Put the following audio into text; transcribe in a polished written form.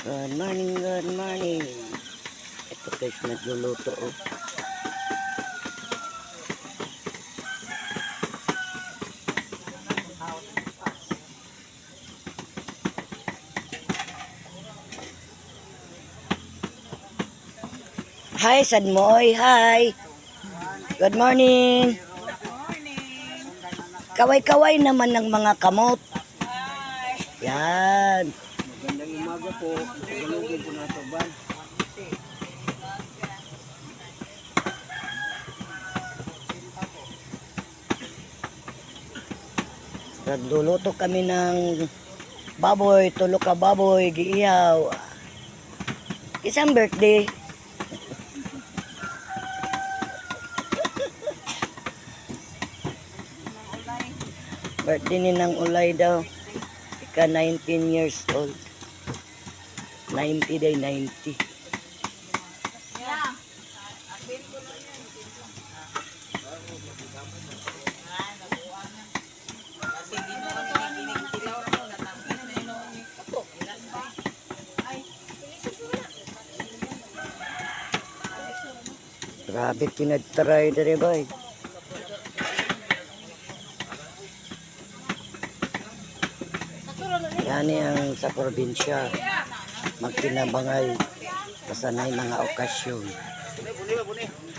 Good morning, good morning. Ito guys, nagluluto oh. Hi, Sadmoy. Hi. Good morning. Kaway-kaway naman ng mga kamot. Yan. Magandang umaga po. Galugin po na ito ba? Nagluluto kami ng baboy, tulo ka baboy, giihaw. Isang birthday. Birthday ni Nang Ulay daw. Ika 19 years old. 90 day, 90. Grabe pinag-try dere boy. Yan ang sa probinsya. Magkinabangay kasanay mga okasyon. Buni.